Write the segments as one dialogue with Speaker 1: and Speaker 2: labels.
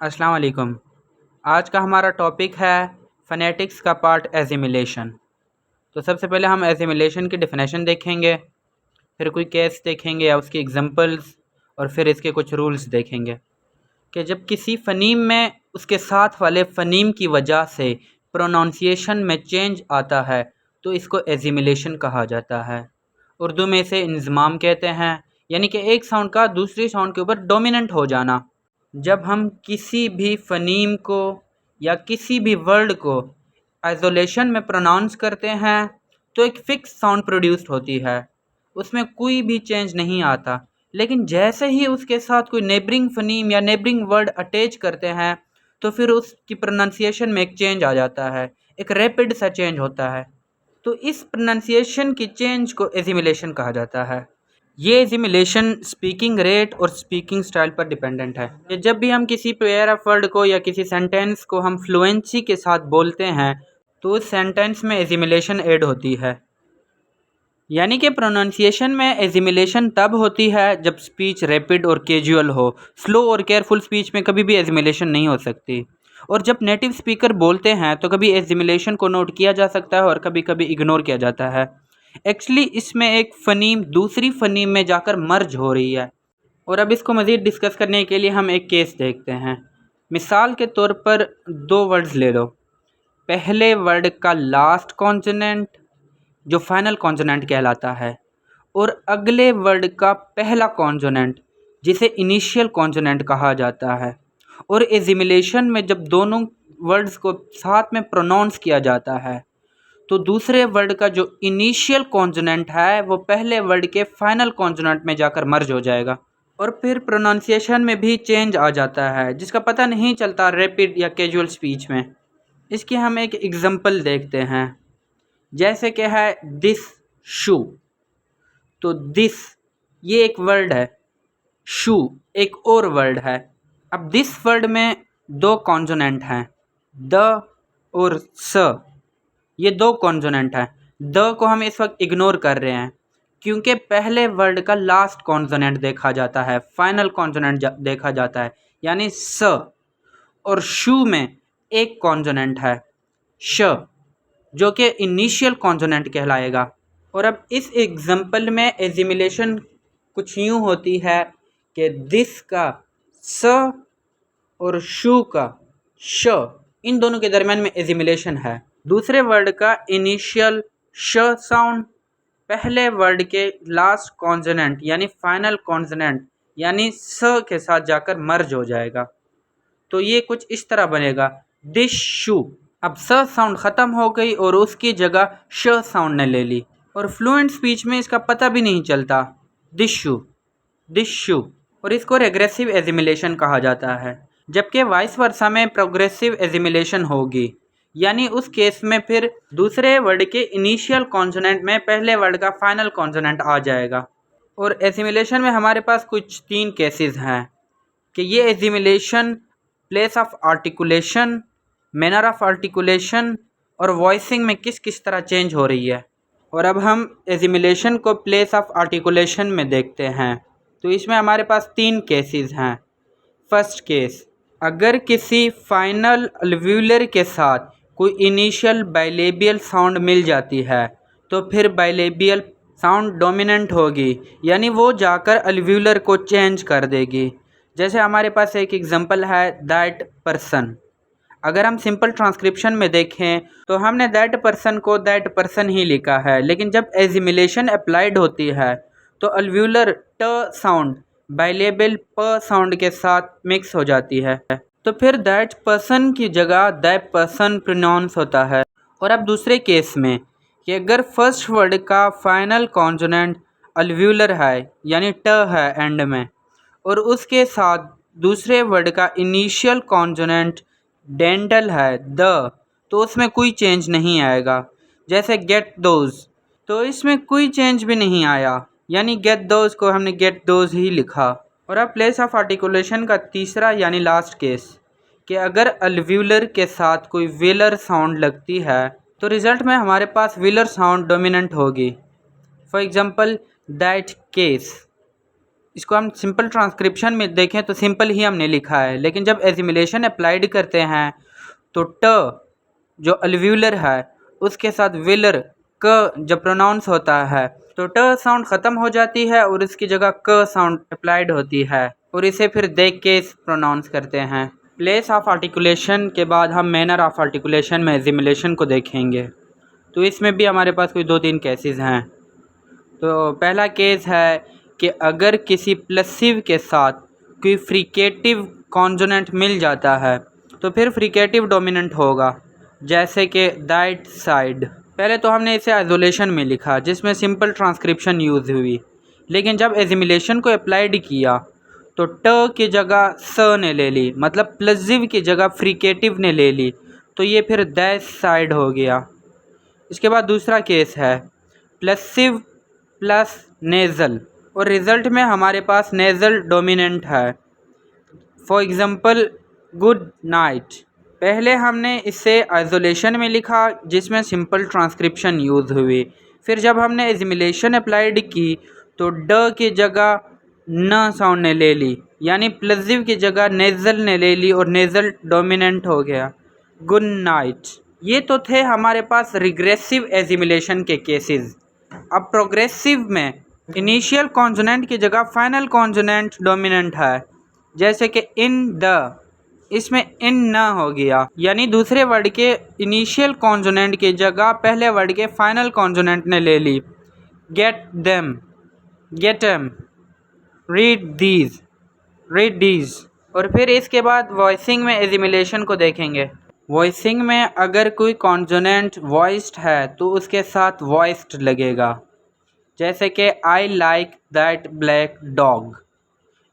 Speaker 1: अस्सलाम वालेकुम। आज का हमारा टॉपिक है फ़ोनेटिक्स का पार्ट एसिमिलेशन। तो सबसे पहले हम एसिमिलेशन की डेफिनेशन देखेंगे, फिर कोई केस देखेंगे या उसकी एग्जांपल्स, और फिर इसके कुछ रूल्स देखेंगे कि जब किसी फ़नीम में उसके साथ वाले फ़नीम की वजह से प्रोनाउंसिएशन में चेंज आता है तो इसको एसिमिलेशन कहा जाता है। उर्दू में इसे इंज़माम कहते हैं, यानी कि एक साउंड का दूसरी साउंड के ऊपर डोमिनेंट हो जाना। जब हम किसी भी फ़नीम को या किसी भी वर्ड को आइसोलेशन में प्रोनाउंस करते हैं तो एक फ़िक्स साउंड प्रोड्यूस्ड होती है, उसमें कोई भी चेंज नहीं आता। लेकिन जैसे ही उसके साथ कोई नेबरिंग फ़नीम या नेबरिंग वर्ड अटैच करते हैं तो फिर उसकी प्रोनाउंसिएशन में एक चेंज आ जाता है, एक रैपिड सा चेंज होता है। तो इस प्रोनाउंसिएशन की चेंज को एसिमिलेशन कहा जाता है। ये एसिमिलेशन स्पीकिंग रेट और स्पीकिंग स्टाइल पर डिपेंडेंट है। कि जब भी हम किसी पेयर ऑफ वर्ड को या किसी सेंटेंस को हम फ्लुएंसी के साथ बोलते हैं तो उस सेंटेंस में एसिमिलेशन ऐड होती है। यानी कि प्रोनाउंसिएशन में एसिमिलेशन तब होती है जब स्पीच रैपिड और कैजुअल हो। स्लो और केयरफुल स्पीच में कभी भी एसिमिलेशन नहीं हो सकती। और जब नेटिव स्पीकर बोलते हैं तो कभी एसिमिलेशन को नोट किया जा सकता है और कभी कभी इग्नोर किया जाता है। एक्चुअली इसमें एक फ़नीम दूसरी फ़नीम में जाकर मर्ज हो रही है। और अब इसको मज़ीद डिस्कस करने के लिए हम एक केस देखते हैं। मिसाल के तौर पर दो वर्ड्स ले लो। पहले वर्ड का लास्ट कॉन्सोनेंट जो फाइनल कॉन्सोनेंट कहलाता है, और अगले वर्ड का पहला कॉन्सोनेंट जिसे इनिशियल कॉन्सोनेंट कहा जाता है। और एसिमिलेशन में जब दोनों वर्ड्स को साथ में प्रोनाउंस किया जाता है तो दूसरे वर्ड का जो इनिशियल कॉन्सोनेंट है वो पहले वर्ड के फाइनल कॉन्सोनेंट में जाकर मर्ज हो जाएगा, और फिर प्रोनाउंसिएशन में भी चेंज आ जाता है जिसका पता नहीं चलता रैपिड या कैजुअल स्पीच में। इसकी हम एक एग्जांपल देखते हैं, जैसे कि है दिस शू। तो दिस ये एक वर्ड है, शू एक और वर्ड है। अब दिस वर्ड में दो कॉन्सोनेंट हैं, द और स। ये दो कॉन्सोनेंट हैं। द को हम इस वक्त इग्नोर कर रहे हैं क्योंकि पहले वर्ड का लास्ट कॉन्सोनेंट देखा जाता है, फाइनल कॉन्सोनेंट देखा जाता है, यानी स। और शू में एक कॉन्सोनेंट है, श, जो कि इनिशियल कॉन्सोनेंट कहलाएगा। और अब इस एग्जांपल में एसिमिलेशन कुछ यूँ होती है कि दिस का स और शू का श, इन दोनों के दरम्यान में एसिमिलेशन है। दूसरे वर्ड का इनिशियल श साउंड पहले वर्ड के लास्ट कॉन्सोनेंट यानी फाइनल कॉन्सोनेंट यानी स के साथ जाकर मर्ज हो जाएगा। तो ये कुछ इस तरह बनेगा, दिस शू। अब स साउंड ख़त्म हो गई और उसकी जगह श साउंड ने ले ली, और फ्लुएंट स्पीच में इसका पता भी नहीं चलता, दिस शू, दिस शू। और इसको रेग्रेसिव एसिमिलेशन कहा जाता है। जबकि वाइस वर्सा में प्रोग्रेसिव एसिमिलेशन होगी, यानी उस केस में फिर दूसरे वर्ड के इनिशियल कॉन्सोनेंट में पहले वर्ड का फाइनल कॉन्सोनेंट आ जाएगा। और एसिमिलेशन में हमारे पास कुछ तीन केसेस हैं कि ये assimilation place of articulation, manner of articulation और वॉइसिंग में किस किस तरह चेंज हो रही है। और अब हम एसिमिलेशन को प्लेस ऑफ आर्टिकुलेशन में देखते हैं। तो इसमें हमारे पास तीन केसेस हैं। फर्स्ट केस, अगर किसी फाइनल अल्व्यूलर के साथ कोई इनिशियल बाइलेबियल साउंड मिल जाती है तो फिर बाइलेबियल साउंड डोमिनेंट होगी, यानी वो जाकर अल्व्यूलर को चेंज कर देगी। जैसे हमारे पास एक एग्जांपल है दैट पर्सन। अगर हम सिंपल ट्रांसक्रिप्शन में देखें तो हमने दैट पर्सन को दैट पर्सन ही लिखा है, लेकिन जब एसिमिलेशन अप्लाइड होती है तो अल्व्यूलर ट साउंड बाइलेबल प साउंड के साथ मिक्स हो जाती है, तो फिर दैट पर्सन की जगह दैट पर्सन प्रोनाउंस होता है। और अब दूसरे केस में कि अगर फर्स्ट वर्ड का फाइनल कॉन्सोनेंट अल्व्यूलर है यानी ट है एंड में, और उसके साथ दूसरे वर्ड का इनिशियल कॉन्सोनेंट डेंटल है द, तो उसमें कोई चेंज नहीं आएगा। जैसे गेट दोज, तो इसमें कोई चेंज भी नहीं आया, यानी गेट दोज को हमने गेट दोज ही लिखा। और अब प्लेस ऑफ आर्टिकुलेशन का तीसरा यानी लास्ट केस कि अगर अल्व्यूलर के साथ कोई वेलर साउंड लगती है तो रिज़ल्ट में हमारे पास वेलर साउंड डोमिनेंट होगी। फॉर एग्जांपल दैट केस, इसको हम सिंपल ट्रांसक्रिप्शन में देखें तो सिंपल ही हमने लिखा है, लेकिन जब एजिमुलेशन अप्लाइड करते हैं तो ट जो अल्व्यूलर है उसके साथ विलर क जब प्रोनाउंस होता है तो ट साउंड ख़त्म हो जाती है और इसकी जगह क साउंड अप्लाइड होती है और इसे फिर देख के प्रोनाउंस करते हैं। प्लेस ऑफ आर्टिकुलेशन के बाद हम मैनर ऑफ आर्टिकुलेशन में एजिमुलेशन को देखेंगे। तो इसमें भी हमारे पास कोई 2-3 केसेस हैं। तो पहला केस है कि अगर किसी प्लसिव के साथ कोई फ्रिकेटिव कॉन्सोनेंट मिल जाता है तो फिर फ्रिकेटिव डोमिनेंट होगा, जैसे कि दैट साइड। पहले तो हमने इसे आइसोलेशन में लिखा जिसमें सिंपल ट्रांसक्रिप्शन यूज़ हुई, लेकिन जब एजिमुलेशन को अप्लाइड किया तो ट की जगह स ने ले ली, मतलब प्लसिव की जगह फ्रिकेटिव ने ले ली, तो ये फिर दैट साइड हो गया। इसके बाद दूसरा केस है प्लसिव प्लस नेज़ल और रिज़ल्ट में हमारे पास नेज़ल डोमिनेंट है। For example good night. पहले हमने इसे आइसोलेशन में लिखा जिसमें सिंपल ट्रांसक्रिप्शन यूज़ हुई, फिर जब हमने एजिमुलेशन अप्लाइड की तो ड की जगह न साउंड ने ले ली, यानी प्लसिव की जगह नेज़ल ने ले ली और नेज़ल डोमिनेंट हो गया, गुड नाइट। ये तो थे हमारे पास रिग्रेसिव एजिमुलेशन के केसेस। अब प्रोग्रेसिव में इनिशियल कॉन्सोनेंट की जगह फाइनल कॉन्सोनेंट डोमिनेंट है, जैसे कि इन द, इसमें इन न हो गया, यानी दूसरे वर्ड के इनिशियल कॉन्सोनेंट की जगह पहले वर्ड के फाइनल कॉन्सोनेंट ने ले ली, get them, gate M, read these. और फिर इसके बाद वॉइसिंग में एजिमुलेशन को देखेंगे। वॉइसिंग में अगर कोई कॉन्सोनेंट वॉइस्ड है तो उसके साथ वॉइस्ड लगेगा, जैसे कि I like that black dog.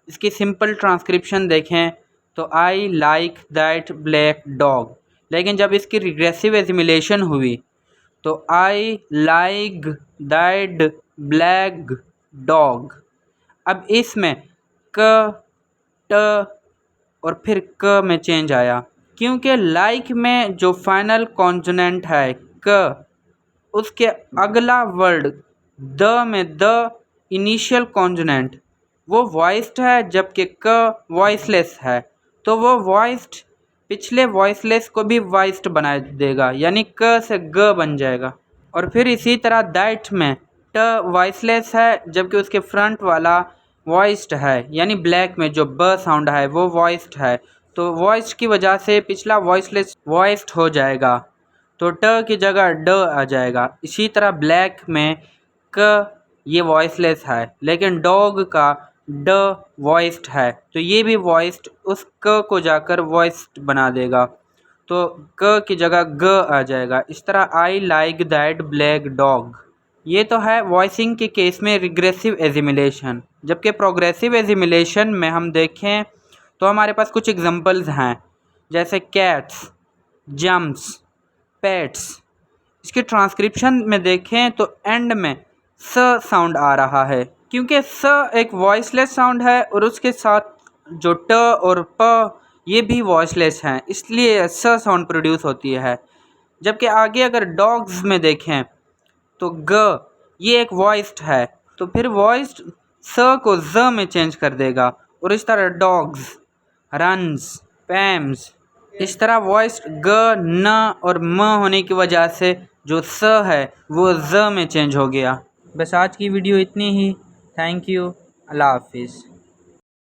Speaker 1: इसकी सिंपल ट्रांसक्रिप्शन देखें तो I like that black dog, लेकिन जब इसकी रिग्रेसिव एजिमुलेशन हुई तो I like that black dog. अब इसमें क ट और फिर क में चेंज आया, क्योंकि लाइक में जो फाइनल कॉन्सोनेंट है क, उसके अगला वर्ड द में द इनिशियल कॉन्सोनेंट वो वॉइस्ड है, जबकि क वॉइसलेस है, तो वो वॉइस्ड पिछले वॉइसलेस को भी वॉइस्ड बना देगा, यानी क से ग बन जाएगा। और फिर इसी तरह दैट में ट वॉइसलेस है जबकि उसके फ्रंट वाला वॉइस्ड है, यानी ब्लैक में जो ब साउंड है वो वॉइस्ड है, तो वॉइस्ड की वजह से पिछला वॉइसलेस वॉइस्ड हो जाएगा, तो ट की जगह ड आ जाएगा। इसी तरह ब्लैक में क ये वॉइसलेस है, लेकिन डॉग का ड वॉइस्ड है, तो ये भी वॉइस्ड उस क को जाकर वॉइस्ड बना देगा, तो क की जगह ग आ जाएगा। इस तरह I like that black dog. ये तो है वॉइसिंग के केस में रिग्रेसिव एजिमुलेशन। जबकि प्रोग्रेसिव एजिमुलेशन में हम देखें तो हमारे पास कुछ एग्जांपल्स हैं, जैसे कैट्स, जम्प्स, पेट्स। इसके ट्रांसक्रिप्शन में देखें तो एंड में स साउंड आ रहा है, क्योंकि स एक वॉइसलेस साउंड है और उसके साथ जो ट और प ये भी वॉइसलेस हैं, इसलिए स साउंड प्रोड्यूस होती है। जबकि आगे अगर डॉग्स में देखें तो ग ये एक वॉइस्ड है, तो फिर वॉइस्ड स को ज में चेंज कर देगा, और इस तरह डॉग्स, रन्स, पैम्स। इस तरह वॉइस्ड ग, न और म होने की वजह से जो स है वो ज में चेंज हो गया। बस आज की वीडियो इतनी ही। Thank you. अल्लाह हाफिज़।